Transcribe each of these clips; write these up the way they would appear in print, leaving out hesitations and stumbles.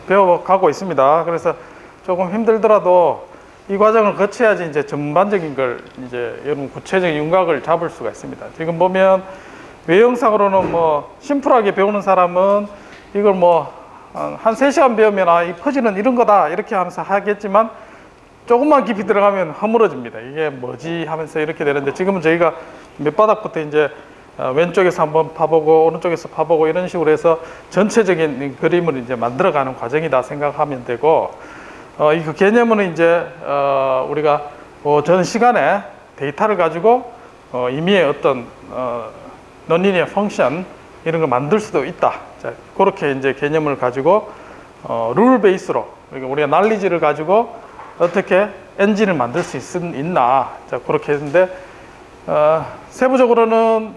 배워가고 있습니다. 그래서 조금 힘들더라도 이 과정을 거쳐야지 이제 전반적인 걸 이제 여러분 구체적인 윤곽을 잡을 수가 있습니다. 지금 보면 외형상으로는 뭐 심플하게 배우는 사람은 이걸 뭐 한 3시간 배우면 이 퍼즐은 이런 거다 이렇게 하면서 하겠지만 조금만 깊이 들어가면 허물어집니다. 이게 뭐지 하면서 이렇게 되는데 지금은 저희가 밑바닥부터 이제 왼쪽에서 한번 파보고 오른쪽에서 파보고 이런 식으로 해서 전체적인 그림을 이제 만들어가는 과정이다 생각하면 되고 이 개념은 이제 우리가 전 시간에 데이터를 가지고 임의의 어떤 논리니어 펑션 이런 걸 만들 수도 있다. 자, 그렇게 이제 개념을 가지고 룰 베이스로 그러니까 우리가 날리지를 가지고 어떻게 엔진을 만들 수 있나. 자, 그렇게 했는데 세부적으로는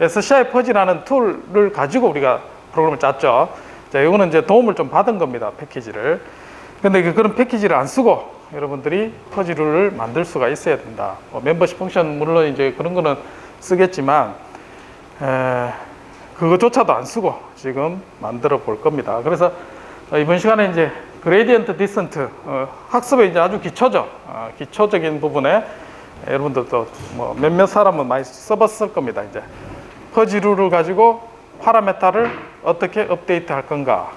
SCI 퍼지라는 툴을 가지고 우리가 프로그램을 짰죠. 자, 이거는 이제 도움을 좀 받은 겁니다. 패키지를. 근데 그런 패키지를 안 쓰고 여러분들이 퍼지 룰을 만들 수가 있어야 된다. 멤버십 펑션 물론 이제 그런 거는 쓰겠지만 그거조차도 안 쓰고 지금 만들어 볼 겁니다. 그래서 이번 시간에 이제 그레디언트 디센트 학습의 이제 아주 기초죠. 기초적인 부분에 여러분들도 뭐 몇몇 사람은 많이 써봤을 겁니다. 이제 퍼지 룰을 가지고 파라메타를 어떻게 업데이트 할 건가.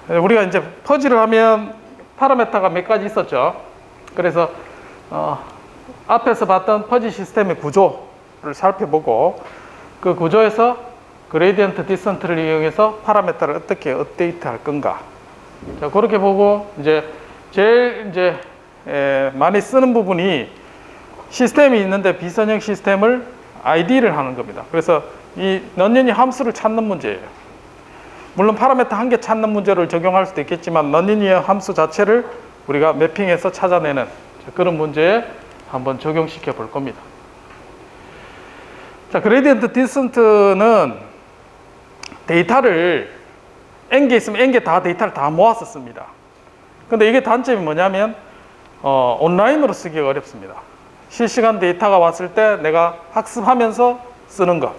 우리가 이제 퍼지를 하면 파라메타가 몇 가지 있었죠. 그래서 앞에서 봤던 퍼지 시스템의 구조를 살펴보고 그 구조에서 그레디언트 디센트를 이용해서 파라메타를 어떻게 업데이트 할 건가. 자, 그렇게 보고 이제 제일 이제 많이 쓰는 부분이 시스템이 있는데 비선형 시스템을 ID를 하는 겁니다. 그래서 이 넌리니어 함수를 찾는 문제예요. 물론 파라메타 한 개 찾는 문제를 적용할 수도 있겠지만 넌리니어 함수 자체를 우리가 매핑해서 찾아내는 그런 문제에 한번 적용시켜 볼 겁니다. 자, 그레디언트 디센트는 데이터를 N개 있으면 N개 다 데이터를 다 모아서 씁니다. 근데 이게 단점이 뭐냐면 온라인으로 쓰기가 어렵습니다. 실시간 데이터가 왔을 때 내가 학습하면서 쓰는 거.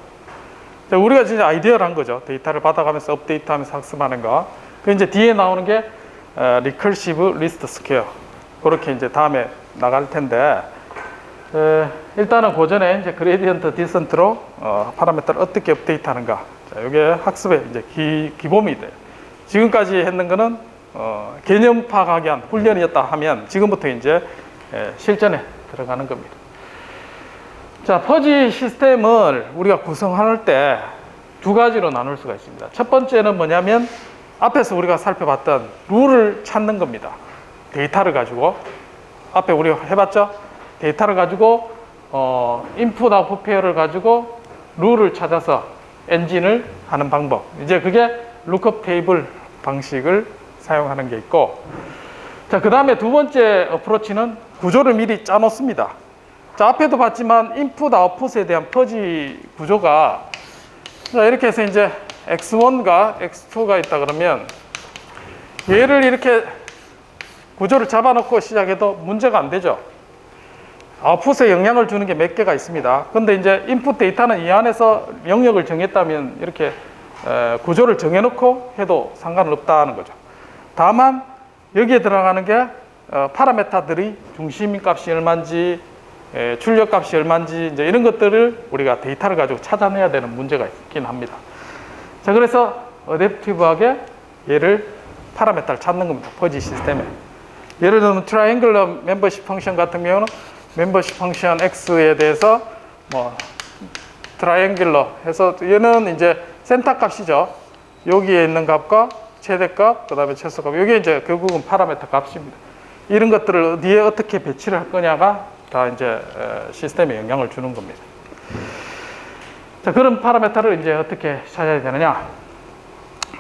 자, 우리가 진짜 아이디어를 한 거죠. 데이터를 받아가면서 업데이트하면서 학습하는 거. 그 이제 뒤에 나오는 게 리커시브 리스트 스퀘어. 그렇게 이제 다음에 나갈 텐데 일단은 그 전에 이제 그레디언트 디센트로 파라미터를 어떻게 업데이트하는가. 자, 이게 학습의 이제 기본이 돼요. 지금까지 했는 거는 개념 파악하기 위한 훈련이었다 하면 지금부터 이제 실전에 들어가는 겁니다. 자, 퍼지 시스템을 우리가 구성할 때 두 가지로 나눌 수가 있습니다. 첫 번째는 뭐냐면 앞에서 우리가 살펴봤던 룰을 찾는 겁니다. 데이터를 가지고 앞에 우리가 해봤죠? 데이터를 가지고 인풋 아웃풋 페어를 가지고 룰을 찾아서 엔진을 하는 방법. 이제 그게 룩업 테이블 방식을 사용하는 게 있고, 자, 그 다음에 두 번째 어프로치는 구조를 미리 짜놓습니다. 자, 앞에도 봤지만 인풋 아웃풋에 대한 퍼지 구조가 자, 이렇게 해서 이제 x1과 x2가 있다 그러면 얘를 이렇게 구조를 잡아놓고 시작해도 문제가 안 되죠. 아웃풋에 영향을 주는 게 몇 개가 있습니다. 근데 이제 인풋 데이터는 이 안에서 영역을 정했다면 이렇게 구조를 정해놓고 해도 상관은 없다는 거죠. 다만 여기에 들어가는 게 파라메타들이 중심 값이 얼마인지 출력 값이 얼마인지 이제 이런 것들을 우리가 데이터를 가지고 찾아내야 되는 문제가 있긴 합니다. 자, 그래서 어댑티브하게 얘를 파라메타를 찾는 겁니다. 퍼지 시스템에. 예를 들면 트라이앵글러 멤버십 펑션 같은 경우는 멤버십 펑션 X에 대해서 뭐 트라이앵글러 해서 얘는 이제 센터 값이죠. 여기에 있는 값과 최대값, 그 다음에 최소값. 이게 이제 결국은 파라메타 값입니다. 이런 것들을 어디에 어떻게 배치를 할 거냐가 다 이제 시스템에 영향을 주는 겁니다. 자, 그런 파라메타를 이제 어떻게 찾아야 되느냐.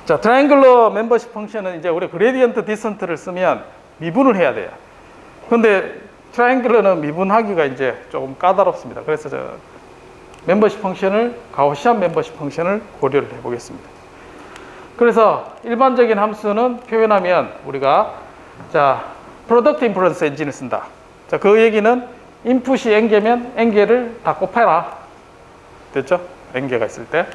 자, 트라이앵글러 멤버십 펑션은 이제 우리 그레디언트 디센트를 쓰면 미분을 해야 돼요. 근데 트라이앵글러는 미분하기가 이제 조금 까다롭습니다. 그래서 멤버십 펑션을, 가우시안 멤버십 펑션을 고려를 해 보겠습니다. 그래서 일반적인 함수는 표현하면 우리가 자, 프로덕트 인프런스 엔진을 쓴다. 자, 그 얘기는 인풋이 n개면 n개를 다 곱해라. 됐죠? n개가 있을 때.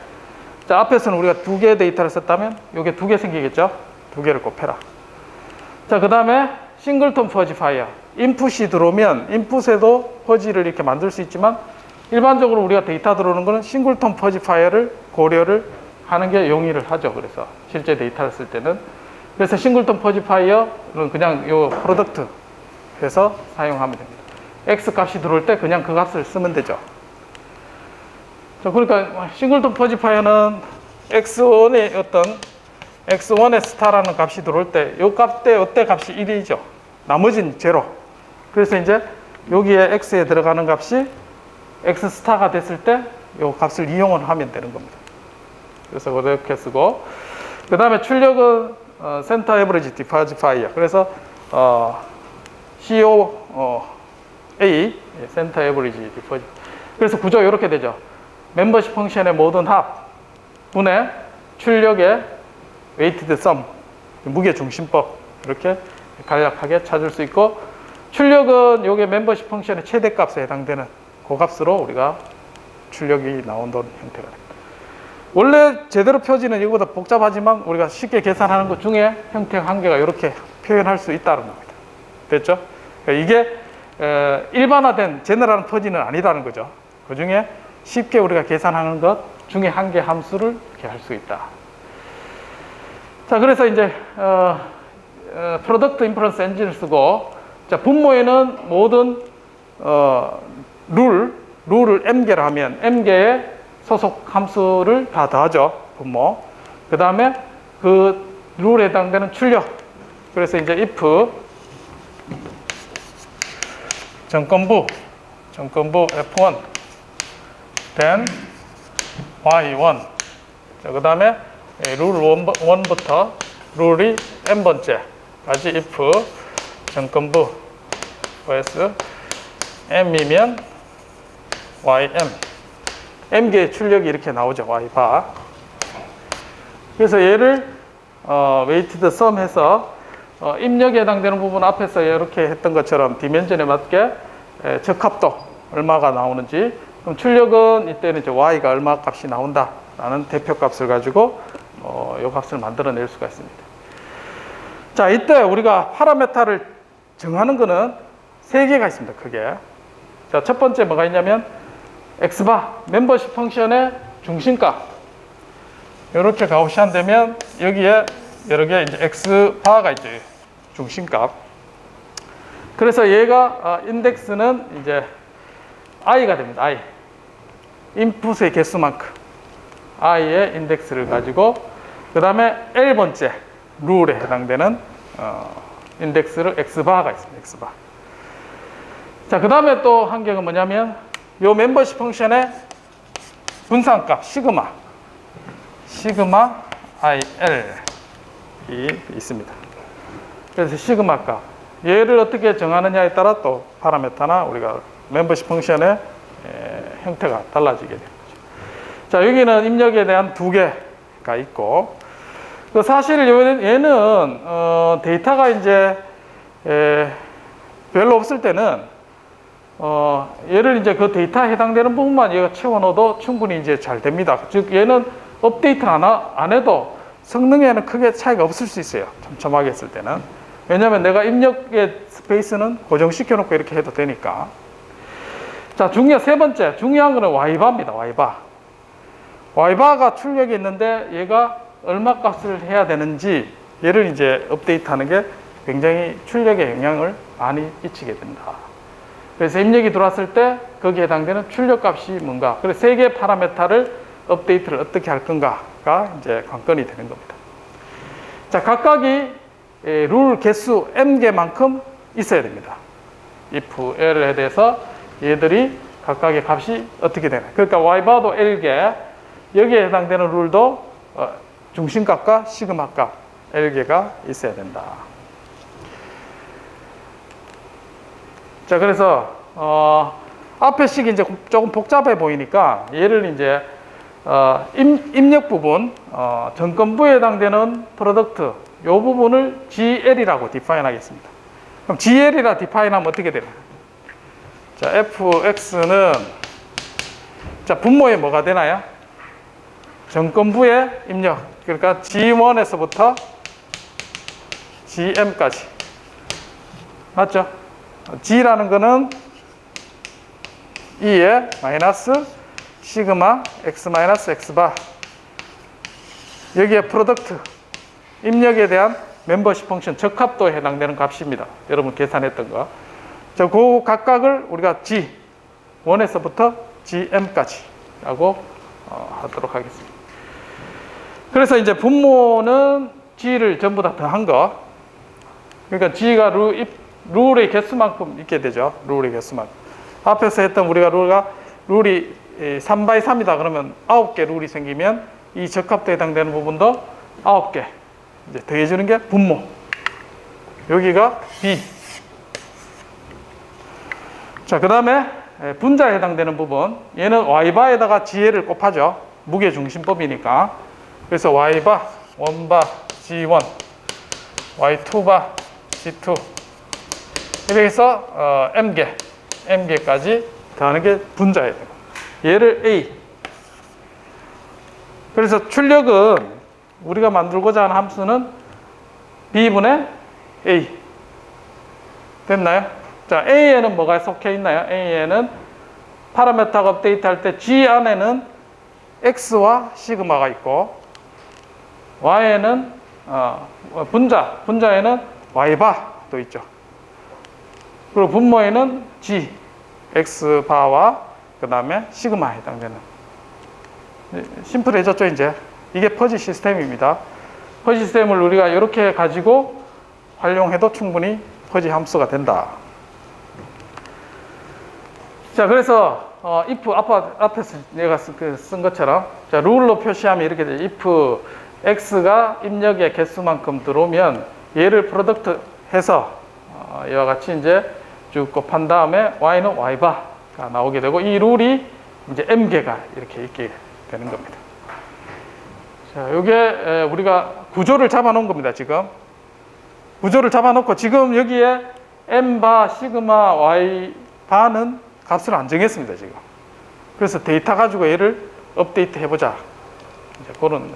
자, 자, 앞에서는 우리가 2개의 데이터를 썼다면 요게 2개 생기겠죠? 2개를 곱해라. 자, 그 다음에 싱글톤 퍼지 파이어. 인풋이 들어오면 인풋에도 퍼지를 이렇게 만들 수 있지만 일반적으로 우리가 데이터 들어오는 거는 싱글톤 퍼지 파이어를 고려를 하는 게 용이를 하죠. 그래서 실제 데이터를 쓸 때는. 그래서 싱글톤 퍼지 파이어는 그냥 요 프로덕트 해서 사용하면 됩니다. X 값이 들어올 때 그냥 그 값을 쓰면 되죠. 자, 그러니까 싱글톤 퍼지 파이어는 X1의 어떤 X1의 스타라는 값이 들어올 때 요 값 때 이때 값이 1이죠. 나머지는 제로. 그래서 이제 여기에 X에 들어가는 값이 X 스타가 됐을 때 요 값을 이용을 하면 되는 겁니다. 그래서 그렇게 쓰고, 그 다음에 출력은 센터 에버리지 디파지 파이어. 그래서 COA 센터 에버리지 디파지. 그래서 구조 이렇게 되죠. 멤버십 펑션의 모든 합 분의 출력의 웨이티드 썸, 무게 중심법, 이렇게 간략하게 찾을 수 있고, 출력은 요게 멤버십 펑션의 최대값에 해당되는 그 값으로 우리가 출력이 나온다는 형태가 됩니다. 원래 제대로 표지는 이거보다 복잡하지만 우리가 쉽게 계산하는 것 중에 형태 한계가 이렇게 표현할 수 있다는 겁니다. 됐죠? 그러니까 이게 일반화된 제너럴 퍼지는 아니다는 거죠. 그 중에 쉽게 우리가 계산하는 것 중에 한계 함수를 이렇게 할 수 있다. 자, 그래서 이제 프로덕트 인퍼런스 엔진을 쓰고, 자, 분모에는 모든 룰을 m개로 하면 m개의 소속 함수를 다 더하죠. 분모. 그 다음에 그 룰에 해당되는 출력. 그래서 이제 if 정건부 F1 then Y1. 자, 그 다음에 룰 1부터 룰이 n번째까지 if 정건부 vs m이면 ym. m개의 출력이 이렇게 나오죠. y바. 그래서 얘를 웨이티드 썸 해서 입력에 해당되는 부분 앞에서 이렇게 했던 것처럼 디멘전에 맞게 적합도 얼마가 나오는지, 그럼 출력은 이때는 이제 y가 얼마 값이 나온다라는 대표 값을 가지고 이 값을 만들어낼 수가 있습니다. 자, 이때 우리가 파라메타를 정하는 거는 3개가 있습니다. 크게. 자, 첫 번째 뭐가 있냐면 x바, 멤버십 펑션의 중심값. 이렇게 가우시안 되면 여기에 여러 개 이제 x바가 이제 중심값. 그래서 얘가 인덱스는 이제 i가 됩니다. i. 인풋의 개수만큼 i의 인덱스를 가지고, 그 다음에 L번째 룰에 해당되는 인덱스를 x바가 있습니다. x바. 자, 그 다음에 또 한 개가 뭐냐면 요 멤버십 펑션의 분산값 시그마 IL이 있습니다. 그래서 시그마 값, 얘를 어떻게 정하느냐에 따라 또 파라메타나 우리가 멤버십 펑션의 형태가 달라지게 되는 거죠. 자, 여기는 입력에 대한 2개가 있고, 사실 얘는 데이터가 이제 별로 없을 때는 얘를 이제 그 데이터에 해당되는 부분만 얘가 채워 넣어도 충분히 이제 잘 됩니다. 즉 얘는 업데이트를 안 해도 성능에는 크게 차이가 없을 수 있어요. 촘촘하게 했을 때는. 왜냐하면 내가 입력의 스페이스는 고정시켜 놓고 이렇게 해도 되니까. 자, 세 번째 중요한 거는 y바입니다. y바가 출력이 있는데 얘가 얼마 값을 해야 되는지, 얘를 이제 업데이트하는 게 굉장히 출력에 영향을 많이 끼치게 된다. 그래서 입력이 들어왔을 때 거기에 해당되는 출력 값이 뭔가, 그래서 3개의 파라메타를 업데이트를 어떻게 할 건가가 이제 관건이 되는 겁니다. 자, 각각이 룰 개수 m개만큼 있어야 됩니다. if L에 대해서 얘들이 각각의 값이 어떻게 되나. 그러니까 y바도 L개, 여기에 해당되는 룰도 중심값과 시그마값 L개가 있어야 된다. 자, 그래서 앞에 식이 이제 조금 복잡해 보이니까 얘를 이제 입력 부분, 정건부에 해당되는 프로덕트 이 부분을 GL이라고 디파인 하겠습니다. 그럼 GL이라 디파인 하면 어떻게 되나? 자, fx는 자, 분모에 뭐가 되나요? 정건부의 입력, 그러니까 G1에서부터 GM까지. 맞죠? G라는 거는 E에 마이너스 시그마 X 마이너스 X바. 여기에 프로덕트, 입력에 대한 멤버십 펑션, 적합도에 해당되는 값입니다. 여러분 계산했던 거. 자, 그 각각을 우리가 G1에서부터 GM까지 라고 하도록 하겠습니다. 그래서 이제 분모는 G를 전부 다 더한 거. 그러니까 G가 룰의 개수만큼 있게 되죠. 룰의 개수만큼. 앞에서 했던 우리가 룰이 3x3이다 그러면 9개 룰이 생기면 이 적합도에 해당되는 부분도 9개 이제 더해주는 게 분모. 여기가 B. 자, 그 다음에 분자에 해당되는 부분. 얘는 Y바에다가 GL을 곱하죠. 무게중심법이니까. 그래서 Y바, 원바, G1, Y2바, G2. 이렇게 해서 M개까지 더하는 게 분자예요. 얘를 A. 그래서 출력은 우리가 만들고자 하는 함수는 B분의 A. 됐나요? 자, A에는 뭐가 속해 있나요? A에는 파라메타가 업데이트 할 때 G 안에는 X와 시그마가 있고 Y에는 분자에는 Y바도 있죠. 그리고 분모에는 G, X바와 그 다음에 시그마에 해당되는. 심플해졌죠, 이제. 이게 퍼지 시스템입니다. 퍼지 시스템을 우리가 이렇게 가지고 활용해도 충분히 퍼지 함수가 된다. 자, 그래서 if 앞에서 내가 쓴 것처럼 자, 룰로 표시하면 이렇게 돼요. if x가 입력의 개수만큼 들어오면 얘를 프로덕트 해서 이와 같이 이제 쭉 곱한 다음에 y는 y바가 나오게 되고 이 룰이 이제 m개가 이렇게 있게 되는 겁니다. 자, 이게 우리가 구조를 잡아놓은 겁니다. 지금 구조를 잡아놓고 지금 여기에 m바, 시그마, y바는 값을 안 정했습니다. 지금. 그래서 데이터 가지고 얘를 업데이트 해보자. 이제 그런.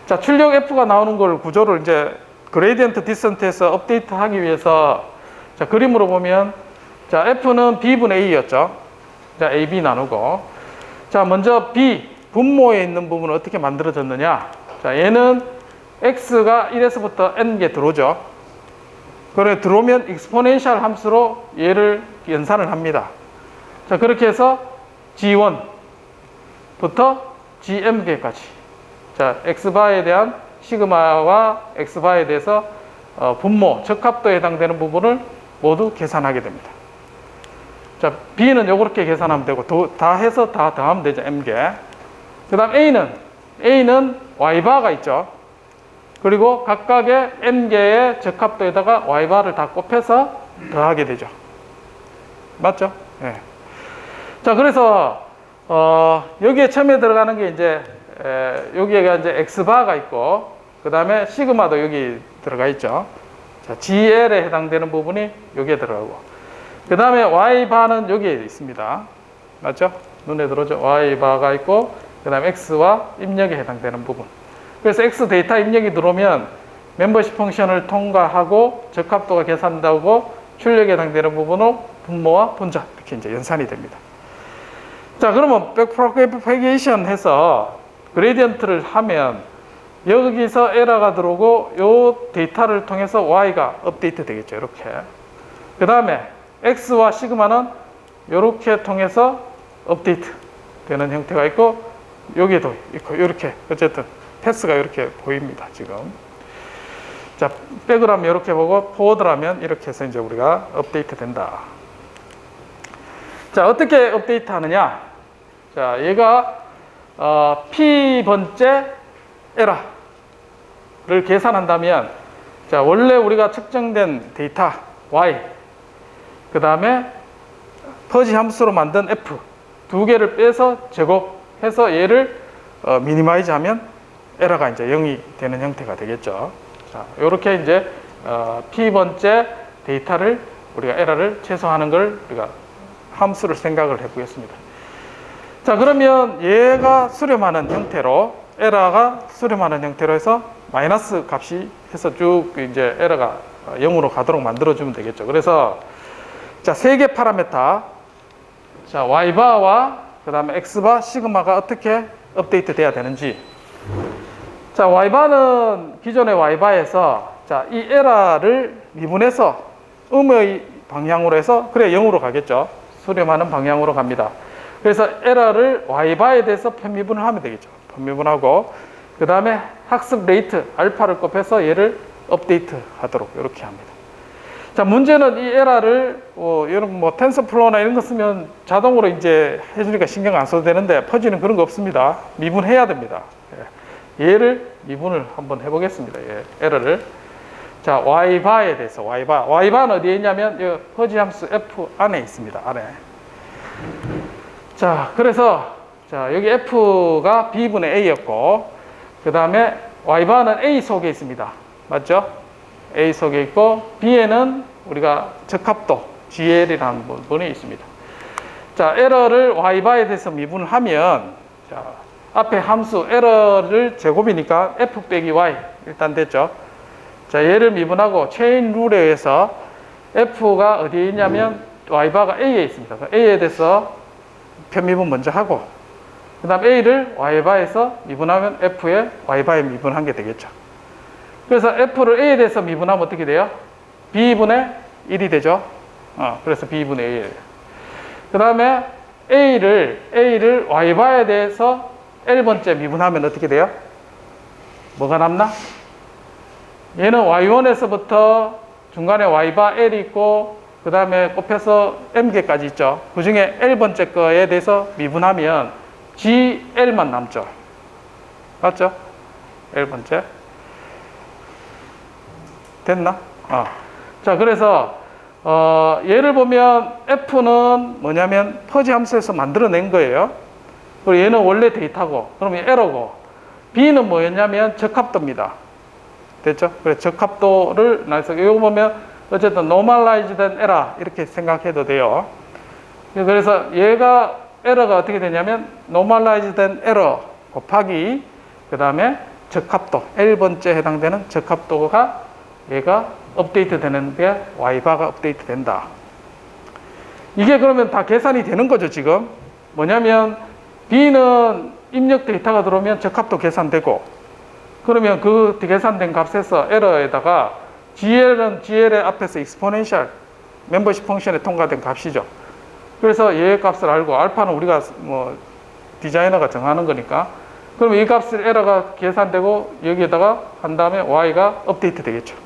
자, 출력 F가 나오는 걸 구조를 이제 그레이디언트 디센트에서 업데이트 하기 위해서 자, 그림으로 보면 자, F는 B분의 A였죠. 자, AB 나누고 자, 먼저 B 분모에 있는 부분은 어떻게 만들어졌느냐. 자, 얘는 X가 1에서부터 N개 들어오죠. 그래 들어오면 익스포넨셜 함수로 얘를 연산을 합니다. 자, 그렇게 해서 G1부터 GM개까지. 자, X바에 대한 시그마와 X바에 대해서 분모, 적합도에 해당되는 부분을 모두 계산하게 됩니다. 자, B는 요렇게 계산하면 되고 다 해서 다 더하면 되죠. M개. 그 다음 A는 Y바가 있죠. 그리고 각각의 M개의 적합도에다가 Y바를 다 곱해서 더하게 되죠. 맞죠? 네. 자, 그래서 여기에 처음에 들어가는 게 이제 여기가 이제 X바가 있고 그 다음에 시그마도 여기 들어가 있죠. 자, GL에 해당되는 부분이 여기에 들어가고 그 다음에 Y바는 여기에 있습니다. 맞죠? 눈에 들어오죠? Y바가 있고 그 다음에 X와 입력에 해당되는 부분. 그래서 X 데이터 입력이 들어오면 멤버십 펑션을 통과하고 적합도가 계산되고 출력에 해당되는 부분은 분모와 분자 이렇게 이제 연산이 됩니다. 자, 그러면 백프로페게이션 해서 그레디언트를 하면 여기서 에러가 들어오고 요 데이터를 통해서 Y가 업데이트 되겠죠. 이렇게. 그 다음에 X와 시그마는 이렇게 통해서 업데이트 되는 형태가 있고 여기도 있고 이렇게 어쨌든 패스가 이렇게 보입니다. 지금. 자, 백을 하면 이렇게 보고 포워드를 하면 이렇게 해서 이제 우리가 업데이트 된다. 자, 어떻게 업데이트 하느냐? 자, 얘가 P번째 에러를 계산한다면 자, 원래 우리가 측정된 데이터 Y 그 다음에 퍼지 함수로 만든 F 두 개를 빼서 제곱해서 얘를 미니마이즈 하면 에러가 이제 0이 되는 형태가 되겠죠. 자, 요렇게 이제 P번째 데이터를 우리가 에러를 최소화하는 걸 우리가 함수를 생각을 해 보겠습니다. 자, 그러면 얘가 수렴하는 형태로, 에러가 수렴하는 형태로 해서 마이너스 값이 해서 쭉 이제 에러가 0으로 가도록 만들어주면 되겠죠. 그래서 자, 세 개 파라메터, 자, Y바와 그 다음에 X바, 시그마가 어떻게 업데이트 돼야 되는지. 자, Y바는 기존의 Y바에서 자, 이 에러를 미분해서 음의 방향으로 해서 그래 0으로 가겠죠. 수렴하는 방향으로 갑니다. 그래서 에러를 Y바에 대해서 편미분을 하면 되겠죠. 편미분하고 그 다음에 학습 레이트 알파를 곱해서 얘를 업데이트 하도록 이렇게 합니다. 자, 문제는 이 에러를 여러분 뭐 텐서플로우나 이런 거 쓰면 자동으로 이제 해주니까 신경 안 써도 되는데 퍼지는 그런 거 없습니다. 미분해야 됩니다. 얘를 미분을 한번 해보겠습니다. 에러를. 자, Y바에 대해서 Y바는 어디에 있냐면 이 퍼지 함수 F 안에 있습니다. 안에. 자, 그래서 자, 여기 F가 B분의 A였고 그 다음에 Y바는 A 속에 있습니다. 맞죠? A 속에 있고 B에는 우리가 적합도 GL이라는 부분이 있습니다. 자, 에러를 Y바에 대해서 미분을 하면 자, 앞에 함수 에러를 제곱이니까 F 빼기 Y 일단 됐죠. 자, 얘를 미분하고 체인 룰에 의해서 F가 어디에 있냐면 Y바가 A에 있습니다. A에 대해서 편미분 먼저 하고 그 다음 A를 Y바에서 미분하면 F에 Y바에 미분한 게 되겠죠. 그래서 F를 A에 대해서 미분하면 어떻게 돼요? B분의 1이 되죠. 그래서 B분의 1. 그 다음에 A를 Y바에 대해서 L번째 미분하면 어떻게 돼요? 뭐가 남나? 얘는 Y1에서부터 중간에 Y바 L이 있고 그 다음에 곱해서 M개까지 있죠. 그 중에 L번째 거에 대해서 미분하면 GL만 남죠. 맞죠? L번째. 됐나? 자, 그래서 얘를 보면 F는 뭐냐면 퍼지 함수에서 만들어낸 거예요. 그리고 얘는 원래 데이터고 그러면 에러고 B는 뭐였냐면 적합도입니다. 됐죠? 그래서 적합도를 나서 이거 보면 어쨌든 normalized error 이렇게 생각해도 돼요. 그래서 얘가 에러가 어떻게 되냐면 normalized error 곱하기 그 다음에 적합도 L번째 해당되는 적합도가 얘가 업데이트 되는데 Y바가 업데이트 된다. 이게 그러면 다 계산이 되는 거죠. 지금 뭐냐면 B는 입력 데이터가 들어오면 적합도 계산되고 그러면 그 계산된 값에서 에러에다가 GL은 GL의 앞에서 exponential 멤버십 펑션에 통과된 값이죠. 그래서 얘 값을 알고 알파는 우리가 뭐 디자이너가 정하는 거니까 그러면 이 값을 에러가 계산되고 여기에다가 한 다음에 Y가 업데이트 되겠죠.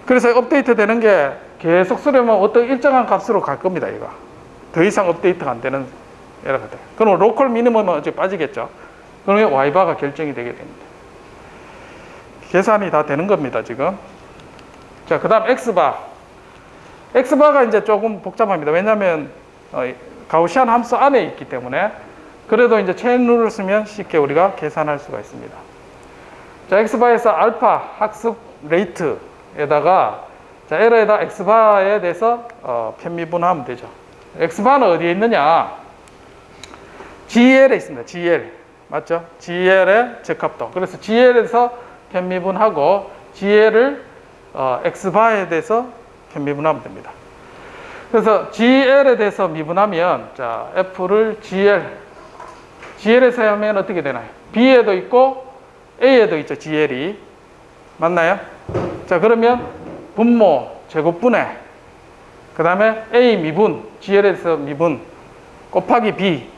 그래서 업데이트 되는 게 계속 수렴하면 어떤 일정한 값으로 갈 겁니다. 얘가 더 이상 업데이트가 안 되는 에러가 돼요. 그럼 로컬 미니멈은 어차피 빠지겠죠. 그러면 Y바가 결정이 되게 됩니다. 계산이 다 되는 겁니다. 지금. 자, 그 다음 X바. X바가 이제 조금 복잡합니다. 왜냐하면 가우시안 함수 안에 있기 때문에 그래도 이제 체인 룰을 쓰면 쉽게 우리가 계산할 수가 있습니다. 자, X바에서 알파 학습 레이트에다가 자, 에러에다 X바에 대해서 편미분하면 되죠. X바는 어디에 있느냐? GL에 있습니다. GL. 맞죠? GL의 적합도. 그래서 GL에서 편미분하고 GL을 X바에 대해서 편미분하면 됩니다. 그래서 GL에 대해서 미분하면 자, F를 GL에서 하면 어떻게 되나요? B에도 있고 A에도 있죠. GL이. 맞나요? 자, 그러면 분모, 제곱분해 그 다음에 A 미분, GL에서 미분 곱하기 B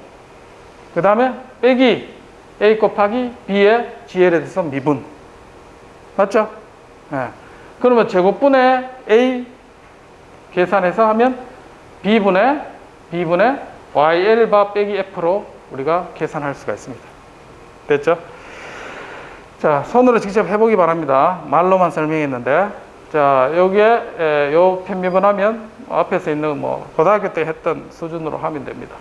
그 다음에 빼기 A 곱하기 B의 GL에 대해서 미분. 맞죠? 네. 그러면 제곱분의 A 계산해서 하면 B분의 YL바 빼기 F로 우리가 계산할 수가 있습니다. 됐죠? 자, 손으로 직접 해보기 바랍니다. 말로만 설명했는데 자, 여기에 요 편미분하면 앞에서 있는 뭐 고등학교 때 했던 수준으로 하면 됩니다.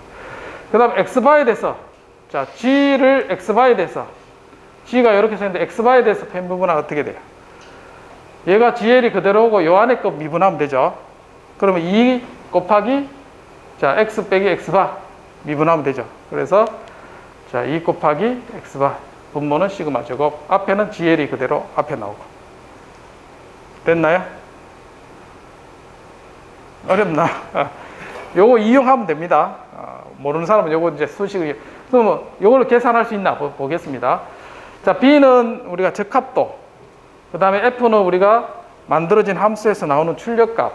그 다음 X바에 대해서 자, G를 X바에 대해서 G가 이렇게 생겼는데 X바에 대해서 편미분하면 어떻게 돼요? 얘가 GL이 그대로 오고 요 안에 거 미분하면 되죠. 그러면 2 곱하기 자, X 빼기 X바 미분하면 되죠. 그래서 자, 2 곱하기 x바 분모는 시그마 제곱, 앞에는 gl이 그대로 앞에 나오고. 됐나요? 어렵나? 요거 이용하면 됩니다. 모르는 사람은 요거 이제 수식을, 그러면 요걸로 계산할 수 있나 보겠습니다. 자, b는 우리가 적합도, 그 다음에 f는 우리가 만들어진 함수에서 나오는 출력값,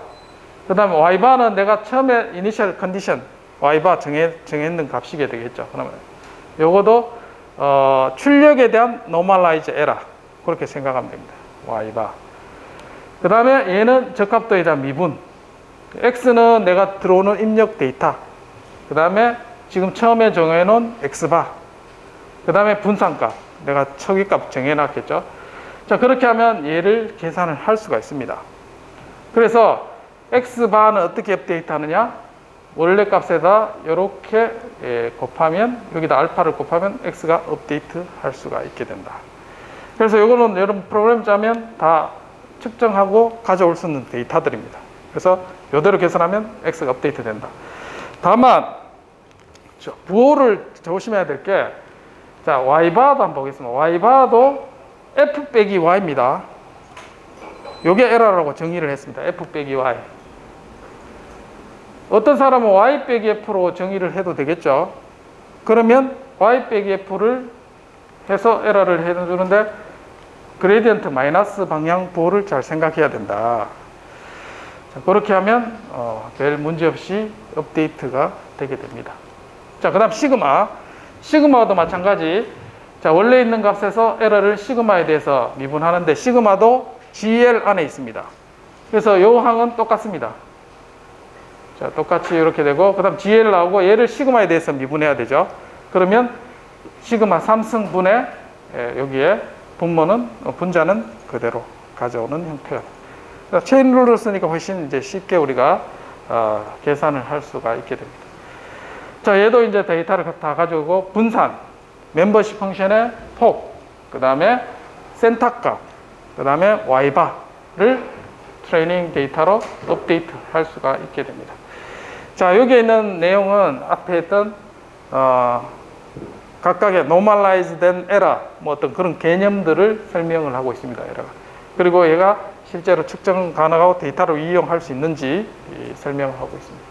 그 다음에 y바는 내가 처음에 이니셜 컨디션 y바 정했는 값이게 되겠죠. 그러면 요거도 출력에 대한 노멀라이즈 에러, 그렇게 생각하면 됩니다. y바. 그 다음에 얘는 적합도에 대한 미분, x는 내가 들어오는 입력 데이터, 그 다음에 지금 처음에 정해놓은 x바, 그 다음에 분산값, 내가 초기값 정해놨겠죠. 자, 그렇게 하면 얘를 계산을 할 수가 있습니다. 그래서 x바는 어떻게 업데이트 하느냐? 원래 값에다 이렇게 곱하면, 여기다 알파를 곱하면 x가 업데이트 할 수가 있게 된다. 그래서 이거는 여러분 프로그램 짜면 다 측정하고 가져올 수 있는 데이터들입니다. 그래서 이대로 계산하면 x가 업데이트 된다. 다만 부호를 조심해야 될 게, 자, y바도 한번 보겠습니다. y바도 f 빼기 y입니다. 요게 에러라고 정의를 했습니다. f 빼기 y. 어떤 사람은 y 빼기 f로 정의를 해도 되겠죠. 그러면 y 빼기 f를 해서 에러를 해주는데, 그레디언트 마이너스 방향 부호를 잘 생각해야 된다. 자, 그렇게 하면 별 문제 없이 업데이트가 되게 됩니다. 자, 그 다음 시그마도 마찬가지. 자, 원래 있는 값에서 에러를 시그마에 대해서 미분하는데, 시그마도 GL 안에 있습니다. 그래서 요 항은 똑같습니다. 자, 똑같이 이렇게 되고, 그 다음 GL 나오고, 얘를 시그마에 대해서 미분해야 되죠. 그러면 시그마 3승분의 여기에 분모는, 분자는 그대로 가져오는 형태가. 체인 룰을 쓰니까 훨씬 이제 쉽게 우리가 계산을 할 수가 있게 됩니다. 자, 얘도 이제 데이터를 다 가지고 분산, 멤버십 펑션의 폭, 그 다음에 센터값, 그 다음에 y바를 트레이닝 데이터로 업데이트 할 수가 있게 됩니다. 자, 여기에 있는 내용은 앞에 했던 각각의 normalized 된 에러, 뭐 어떤 그런 개념들을 설명을 하고 있습니다. 에러가. 그리고 얘가 실제로 측정 가능하고 데이터로 이용할 수 있는지 설명을 하고 있습니다.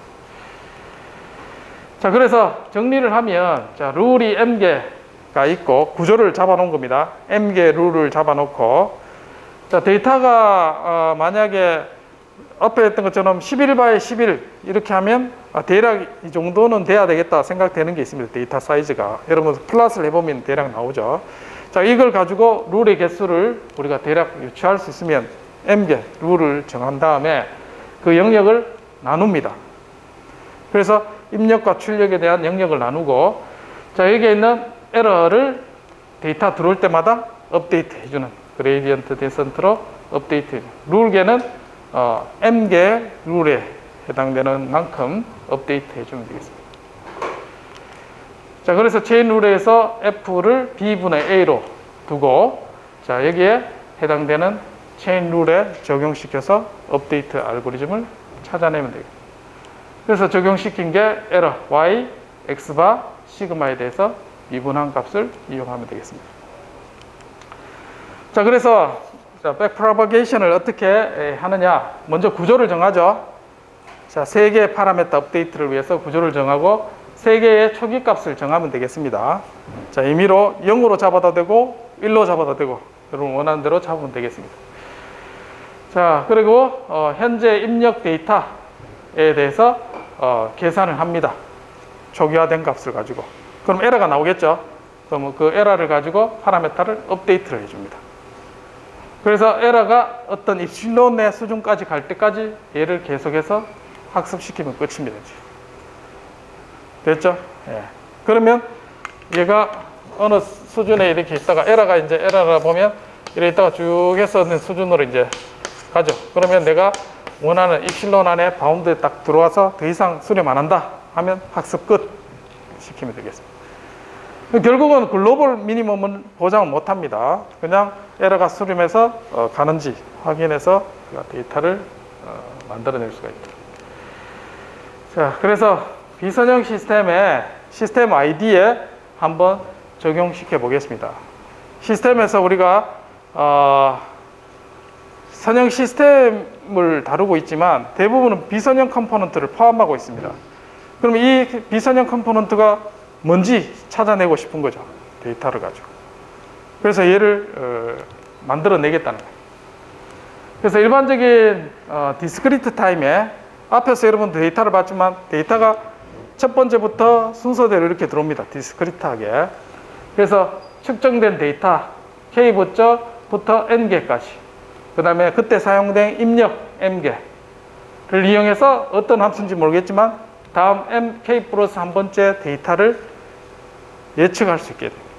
자, 그래서 정리를 하면, 자, 룰이 m개가 있고 구조를 잡아놓은 겁니다. m개 룰을 잡아놓고, 자, 데이터가 만약에 앞에 했던 것처럼 11바에 11 이렇게 하면 대략 이 정도는 돼야 되겠다 생각되는 게 있습니다. 데이터 사이즈가. 여러분 플러스를 해보면 대략 나오죠. 자, 이걸 가지고 룰의 개수를 우리가 대략 유추할 수 있으면 m개 룰을 정한 다음에 그 영역을 나눕니다. 그래서 입력과 출력에 대한 영역을 나누고, 자, 여기에 있는 에러를 데이터 들어올 때마다 업데이트 해주는 그레이디언트 데센트로 업데이트 해주는 룰개는 m개 룰에 해당되는 만큼 업데이트 해주면 되겠습니다. 자, 그래서 체인 룰에서 f를 b분의 a로 두고, 자, 여기에 해당되는 체인 룰에 적용시켜서 업데이트 알고리즘을 찾아내면 되겠습니다. 그래서 적용시킨 게 에러 y, x바, 시그마에 대해서 미분한 값을 이용하면 되겠습니다. 자, 그래서 백프로퍼게이션을 어떻게 하느냐. 먼저 구조를 정하죠. 자, 3개의 파라미터 업데이트를 위해서 구조를 정하고 3개의 초기 값을 정하면 되겠습니다. 자, 임의로 0으로 잡아도 되고 1로 잡아도 되고 여러분 원하는 대로 잡으면 되겠습니다. 자, 그리고 현재 입력 데이터에 대해서 계산을 합니다. 초기화된 값을 가지고. 그럼 에러가 나오겠죠. 그럼 그 에러를 가지고 파라미터를 업데이트를 해줍니다. 그래서 에러가 어떤 입실론의 수준까지 갈 때까지 얘를 계속해서 학습시키면 끝입니다. 됐죠? 예. 그러면 얘가 어느 수준에 이렇게 있다가 에러가 이제 에러라 보면 이렇게 있다가 쭉 해서 수준으로 이제 가죠. 그러면 내가 원하는 입실론 안에 바운드에 딱 들어와서 더 이상 수렴 안 한다 하면 학습 끝 시키면 되겠습니다. 결국은 글로벌 미니멈은 보장을 못 합니다. 그냥 에러가 수렴해서 가는지 확인해서 데이터를 만들어낼 수가 있다. 자, 그래서 비선형 시스템의 시스템 ID에 한번 적용시켜 보겠습니다. 시스템에서 우리가 선형 시스템을 다루고 있지만 대부분은 비선형 컴포넌트를 포함하고 있습니다. 그럼 이 비선형 컴포넌트가 뭔지 찾아내고 싶은 거죠. 데이터를 가지고. 그래서 얘를 만들어내겠다는 거예요. 그래서 일반적인 디스크리트 타임에 앞에서 여러분 데이터를 봤지만 데이터가 첫 번째부터 순서대로 이렇게 들어옵니다. 디스크리트하게. 그래서 측정된 데이터 K부터 N개까지. 그 다음에 그때 사용된 입력 M개를 이용해서 어떤 함수인지 모르겠지만 다음 K 플러스 한 번째 데이터를 예측할 수 있게 됩니다.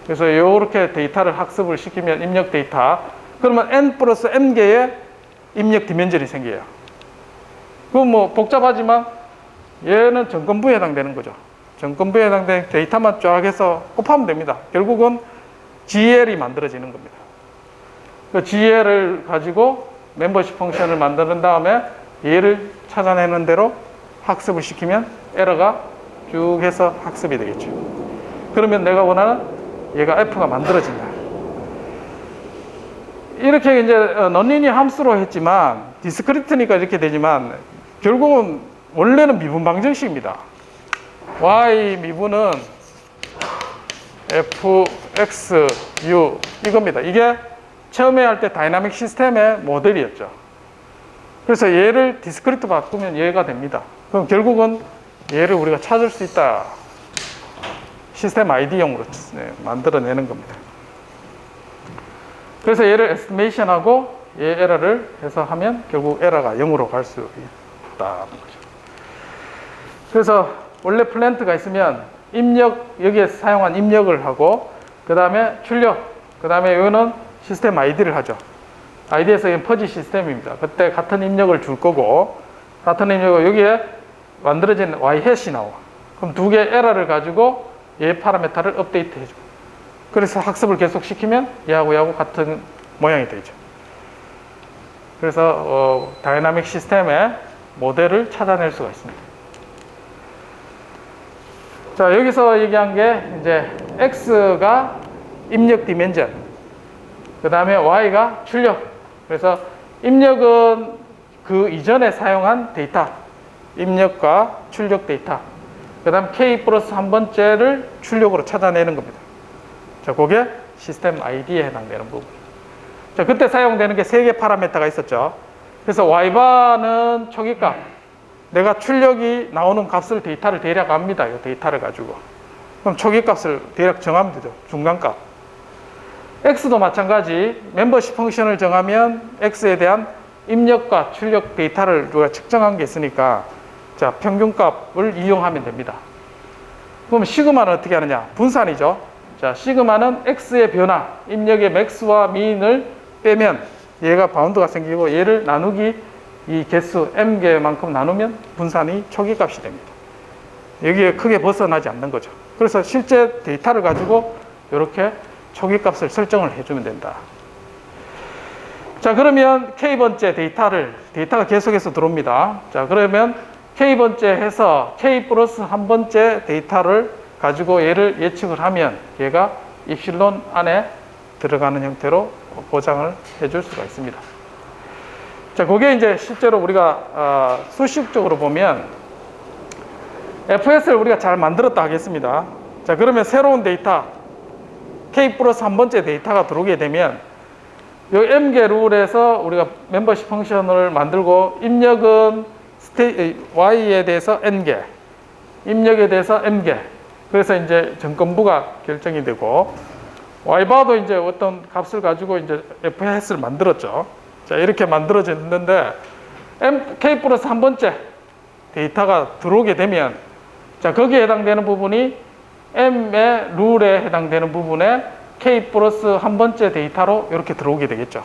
그래서 이렇게 데이터를 학습을 시키면 입력 데이터, 그러면 N 플러스 M개의 입력 디멘전이 생겨요. 그건 뭐 복잡하지만 얘는 정건부에 해당되는 거죠. 정건부에 해당되는 데이터만 쫙 해서 곱하면 됩니다. 결국은 GL이 만들어지는 겁니다. 그 GL을 가지고 멤버십 펑션을 만드는 다음에 얘를 찾아내는 대로 학습을 시키면 에러가 쭉 해서 학습이 되겠죠. 그러면 내가 원하는 얘가 F가 만들어진다. 이렇게 이제 넌리니어 함수로 했지만 디스크리트니까 이렇게 되지만 결국은 원래는 미분 방정식입니다. y 미분은 f, x, u 이겁니다. 이게 처음에 할 때 다이나믹 시스템의 모델이었죠. 그래서 얘를 디스크리트 바꾸면 얘가 됩니다. 그럼 결국은 얘를 우리가 찾을 수 있다. 시스템 ID형으로 만들어내는 겁니다. 그래서 얘를 에스티메이션하고 얘 에러를 해서 하면 결국 에러가 0으로 갈 수 있다는 거죠. 그래서 원래 플랜트가 있으면 입력, 여기에 사용한 입력을 하고 그 다음에 출력, 그 다음에 이거는 시스템 ID를 하죠. ID에서 이건 퍼지 시스템입니다. 그때 같은 입력을 줄 거고 같은 입력을 여기에 만들어진 Y 햇이 나와. 그럼 두 개의 에러를 가지고 얘 파라메타를 업데이트 해줘. 그래서 학습을 계속 시키면 얘하고 같은 모양이 되죠. 그래서 다이나믹 시스템의 모델을 찾아낼 수가 있습니다. 자, 여기서 얘기한 게 이제 X가 입력 디멘전, 그 다음에 Y가 출력. 그래서 입력은 그 이전에 사용한 데이터, 입력과 출력 데이터. 그 다음 K 플러스 한 번째를 출력으로 찾아내는 겁니다. 자, 그게 시스템 ID에 해당되는 부분. 자, 그때 사용되는 게 3개 파라미터가 있었죠. 그래서 Y바는 초기값. 내가 출력이 나오는 값을 데이터를 대략 압니다. 이 데이터를 가지고. 그럼 초기값을 대략 정하면 되죠. 중간값. X도 마찬가지. 멤버십 펑션을 정하면 X에 대한 입력과 출력 데이터를 우리가 측정한 게 있으니까 자, 평균값을 이용하면 됩니다. 그럼 시그마는 어떻게 하느냐? 분산이죠. 자, 시그마는 X의 변화, 입력의 맥스와 민을 빼면 얘가 바운드가 생기고 얘를 나누기 이 개수 M개만큼 나누면 분산이 초기값이 됩니다. 여기에 크게 벗어나지 않는 거죠. 그래서 실제 데이터를 가지고 이렇게 초기값을 설정을 해주면 된다. 자, 그러면 K번째 데이터가 계속해서 들어옵니다. 자, 그러면 K번째 해서 K 플러스 한 번째 데이터를 가지고 얘를 예측을 하면 얘가 입실론 안에 들어가는 형태로 보장을 해줄 수가 있습니다. 자, 그게 이제 실제로 우리가 수식적으로 보면 FS를 우리가 잘 만들었다 하겠습니다. 자, 그러면 새로운 데이터 K 플러스 한 번째 데이터가 들어오게 되면 이 M개 룰에서 우리가 멤버십 펑션을 만들고 입력은 Y에 대해서 N개, 입력에 대해서 M개. 그래서 이제 정건부가 결정이 되고 Y바도 이제 어떤 값을 가지고 이제 FS를 만들었죠. 자, 이렇게 만들어졌는데 K 플러스 한 번째 데이터가 들어오게 되면 자, 거기에 해당되는 부분이 M의 룰에 해당되는 부분에 K 플러스 한 번째 데이터로 이렇게 들어오게 되겠죠.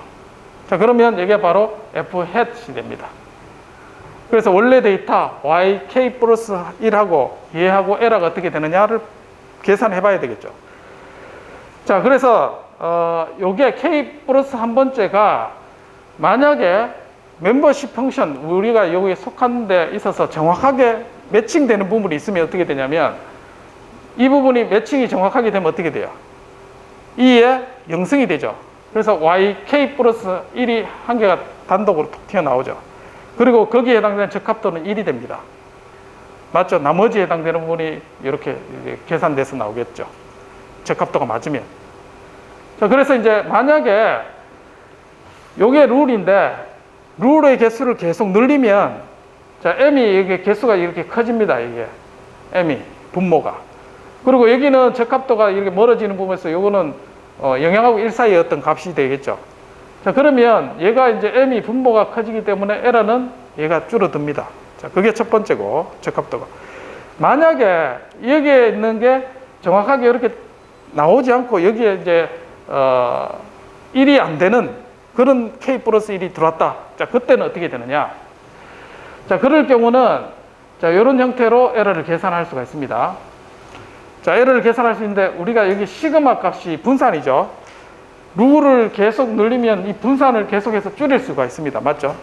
자, 그러면 이게 바로 F 햇이 됩니다. 그래서 원래 데이터 Y K 플러스 1하고 얘하고 에러가 어떻게 되느냐를 계산해 봐야 되겠죠. 자, 그래서 요게 K 플러스 한 번째가 만약에 멤버십 펑션 우리가 여기에 속한 데 있어서 정확하게 매칭되는 부분이 있으면 어떻게 되냐면 이 부분이 매칭이 정확하게 되면 어떻게 돼요? 2의 영승이 되죠. 그래서 yk 플러스 1이 한 개가 단독으로 톡 튀어나오죠. 그리고 거기에 해당되는 적합도는 1이 됩니다. 맞죠? 나머지 해당되는 부분이 이렇게 계산돼서 나오겠죠. 적합도가 맞으면. 자, 그래서 이제 만약에 요게 룰인데 룰의 개수를 계속 늘리면 자, m이 이게 개수가 이렇게 커집니다. 이게 m이 분모가. 그리고 여기는 적합도가 이렇게 멀어지는 부분에서 요거는 영향하고 1 사이의 어떤 값이 되겠죠. 자, 그러면 얘가 이제 m이 분모가 커지기 때문에 에러는 얘가 줄어듭니다. 자, 그게 첫 번째고, 적합도가. 만약에 여기에 있는 게 정확하게 이렇게 나오지 않고 여기에 이제 1이 안 되는 그런 k 플러스 1이 들어왔다. 자, 그때는 어떻게 되느냐? 자, 그럴 경우는 자, 이런 형태로 에러를 계산할 수가 있습니다. 자, 에러를 계산할 수 있는데 우리가 여기 시그마 값이 분산이죠. 룰을 계속 늘리면 이 분산을 계속해서 줄일 수가 있습니다. 맞죠?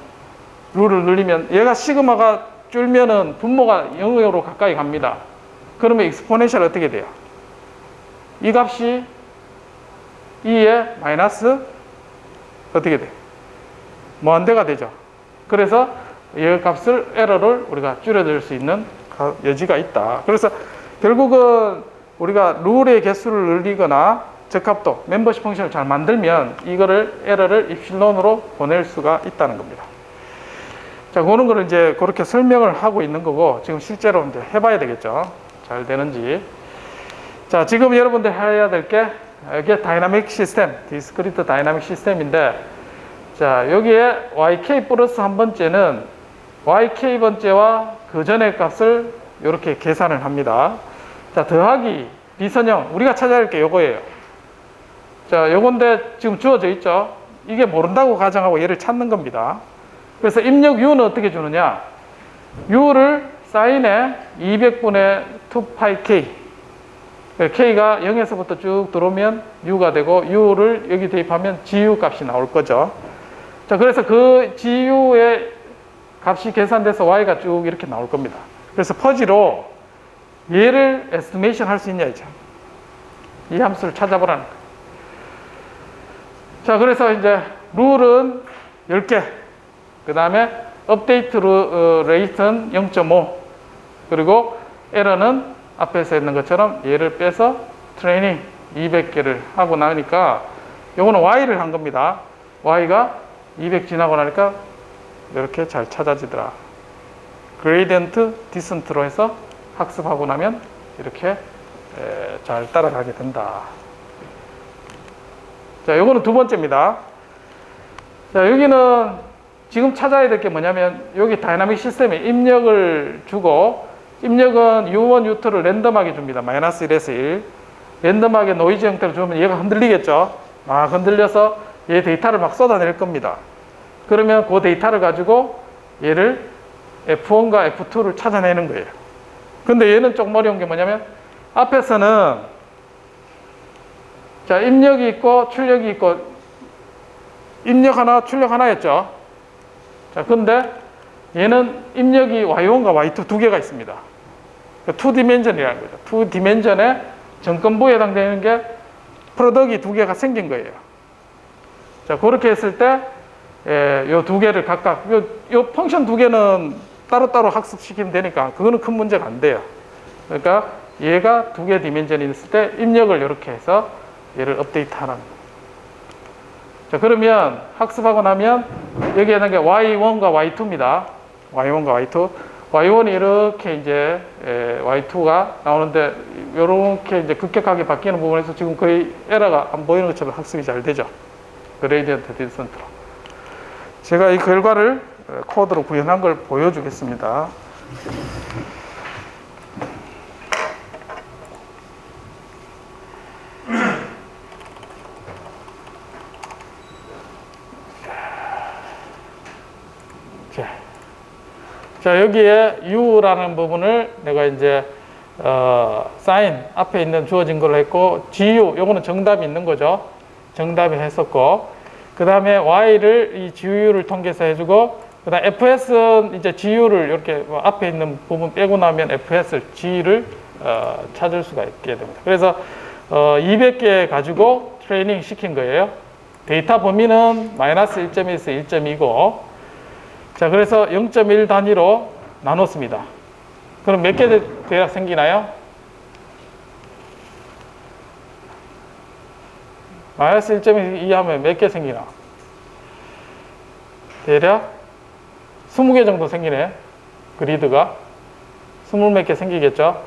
룰을 늘리면 얘가 시그마가 줄면은 분모가 0으로 가까이 갑니다. 그러면 익스포넨셜 어떻게 돼요? 이 값이 2의 마이너스 어떻게 돼요? 무한대가 되죠. 그래서 이 값을 에러를 우리가 줄여들 수 있는 여지가 있다. 그래서 결국은 우리가 룰의 개수를 늘리거나 적합도, 멤버십 펑션을 잘 만들면 이거를 에러를 입실론으로 보낼 수가 있다는 겁니다. 자, 그런 거를 이제 그렇게 설명을 하고 있는 거고 지금 실제로 이제 해봐야 되겠죠. 잘 되는지. 자, 지금 여러분들 해야 될 게 이게 다이나믹 시스템, 디스크리트 다이나믹 시스템인데 자, 여기에 yk 플러스 한 번째는 yk 번째와 그 전의 값을 이렇게 계산을 합니다. 자, 더하기 비선형 우리가 찾아야 할 게 요거예요. 자, 요건데 지금 주어져 있죠. 이게 모른다고 가정하고 얘를 찾는 겁니다. 그래서 입력 u는 어떻게 주느냐? u를 사인에 200분의 2πk k가 0에서부터 쭉 들어오면 u가 되고 u를 여기 대입하면 gu 값이 나올 거죠. 자, 그래서 그 gu의 값이 계산돼서 y가 쭉 이렇게 나올 겁니다. 그래서 퍼지로 얘를 에스티메이션 할 수 있냐 이죠. 이 함수를 찾아보라는 거예요. 자, 그래서 이제 룰은 10개, 그 다음에 업데이트 레이트는 0.5, 그리고 에러는 앞에서 했는 것처럼 얘를 빼서 트레이닝 200개를 하고 나니까 요거는 y를 한 겁니다. y가 200 지나고 나니까 이렇게 잘 찾아지더라. 그레이디언트 디센트로 해서 학습하고 나면 이렇게 잘 따라가게 된다. 자, 요거는 두 번째입니다. 자, 여기는 지금 찾아야 될 게 뭐냐면 여기 다이나믹 시스템에 입력을 주고 입력은 U1, U2를 랜덤하게 줍니다. 마이너스 1에서 1. 랜덤하게 노이즈 형태로 주면 얘가 흔들리겠죠. 막 흔들려서 얘 데이터를 막 쏟아낼 겁니다. 그러면 그 데이터를 가지고 얘를 F1과 F2를 찾아내는 거예요. 근데 얘는 조금 어려운 게 뭐냐면 앞에서는 자, 입력이 있고 출력이 있고 입력 하나, 출력 하나였죠. 자, 근데 얘는 입력이 Y1과 Y2 두 개가 있습니다. 2디멘전이라는 거죠. 2디멘전에 정건부에 해당되는 게 프로덕이 두 개가 생긴 거예요. 자, 그렇게 했을 때 요 두 개를 각각 요 펑션 두 개는 따로따로 학습시키면 되니까 그거는 큰 문제가 안 돼요. 그러니까 얘가 두 개 디멘전이 있을 때 입력을 이렇게 해서 얘를 업데이트 하는 거예요. 자, 그러면 학습하고 나면 여기에 있는 게 Y1과 Y2입니다. Y1과 Y2. Y1이 이렇게 이제 Y2가 나오는데 이렇게 이제 급격하게 바뀌는 부분에서 지금 거의 에러가 안 보이는 것처럼 학습이 잘 되죠. 그레이디언트 디센트로. 제가 이 결과를 코드로 구현한 걸 보여주겠습니다. 자, 여기에 u라는 부분을 내가 이제 사인 앞에 있는 주어진 걸로 했고 gu 요거는 정답이 있는 거죠. 정답이 했었고 그 다음에 y를 이 gu를 통해서 해주고 그다음 FS는 이제 GU를 이렇게 뭐 앞에 있는 부분 빼고 나면 FS, G를 찾을 수가 있게 됩니다. 그래서 200개 가지고 트레이닝 시킨 거예요. 데이터 범위는 마이너스 1.1에서 1.2고, 자, 그래서 0.1 단위로 나눴습니다. 그럼 몇 개 대략 생기나요? 마이너스 1.2 하면 몇 개 생기나? 대략 20개 정도 생기네. 그리드가 20 몇 개 생기겠죠.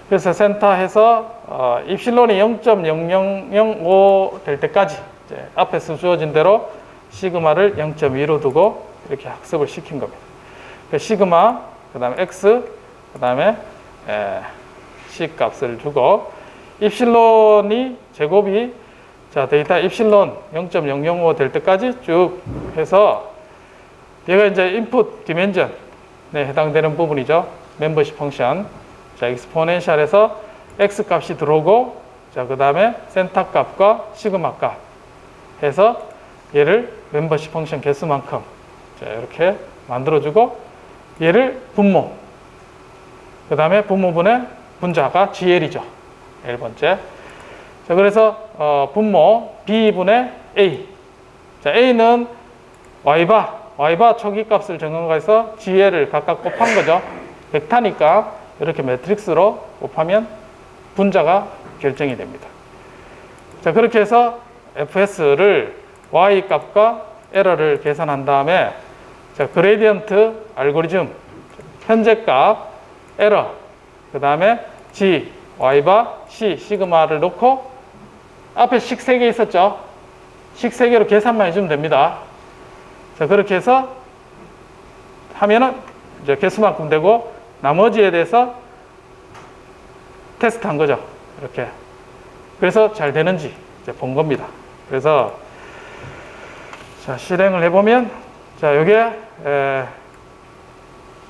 그래서 센터해서 입실론이 0.0005 될 때까지 이제 앞에서 주어진 대로 시그마를 0.2로 두고 이렇게 학습을 시킨 겁니다. 시그마, 그 다음에 x, 그 다음에 c 값을 주고, 입실론이 제곱이, 자, 데이터 입실론 0.005 될 때까지 쭉 해서, 얘가 이제 인풋 디멘전에 해당되는 부분이죠. 멤버십 펑션. 자, 익스포넨셜에서 x 값이 들어오고, 자, 그 다음에 센터 값과 시그마 값 해서 얘를 멤버십 펑션 개수만큼, 자, 이렇게 만들어주고, 얘를 분모, 그 다음에 분모분의 분자가 GL이죠. 1번째. 자, 그래서 분모 B분의 A. 자, A는 Y바 초기 값을 정한 GL을 각각 곱한 거죠. 벡터니까 이렇게 매트릭스로 곱하면 분자가 결정이 됩니다. 자, 그렇게 해서 FS를 Y 값과 에러를 계산한 다음에, 자, 그레디언트 알고리즘, 현재 값, 에러, 그 다음에 G, Y바, C, 시그마를 놓고, 앞에 식 3개 있었죠? 식 3개로 계산만 해주면 됩니다. 자, 그렇게 해서 하면은 이제 개수만큼 되고, 나머지에 대해서 테스트 한 거죠. 이렇게. 그래서 잘 되는지 이제 본 겁니다. 그래서, 자, 실행을 해보면, 자, 요게,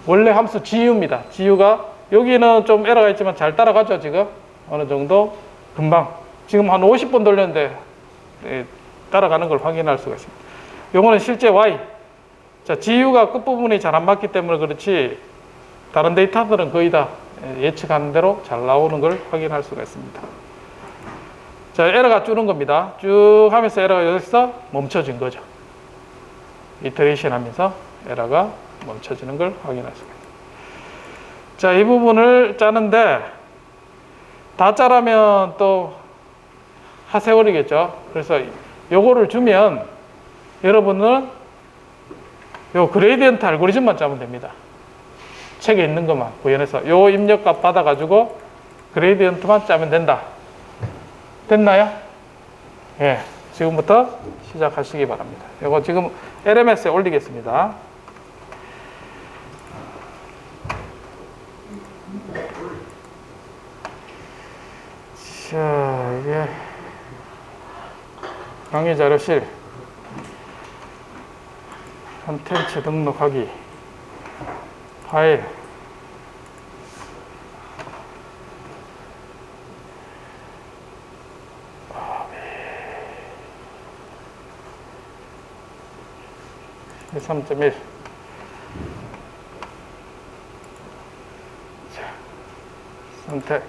원래 함수 GU입니다. GU가, 여기는 좀 에러가 있지만 잘 따라가죠, 지금? 어느 정도? 금방. 지금 한 50번 돌렸는데, 따라가는 걸 확인할 수가 있습니다. 요거는 실제 Y. 자, GU가 끝부분이 잘 안 맞기 때문에 그렇지, 다른 데이터들은 거의 다 예측하는 대로 잘 나오는 걸 확인할 수가 있습니다. 자, 에러가 줄은 겁니다. 쭉 하면서 에러가 여기서 멈춰진 거죠. 이터레이션 하면서 에러가 멈춰지는 걸 확인할 수가 있습니다. 자, 이 부분을 짜는데, 다 짜라면 또 하세월이겠죠. 그래서 요거를 주면 여러분은 요 그레이디언트 알고리즘만 짜면 됩니다. 책에 있는 것만 구현해서 요 입력값 받아가지고 그레이디언트만 짜면 된다. 됐나요? 예, 지금부터 시작하시기 바랍니다. 이거 지금 LMS에 올리겠습니다. 자, 이게 강의 자료실 컨텐츠 등록하기 파일 네. 3.1 선택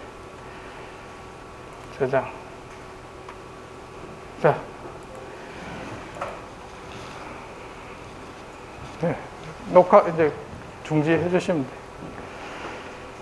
저장. 자, 네, 녹화 이제 중지해 주시면 돼요.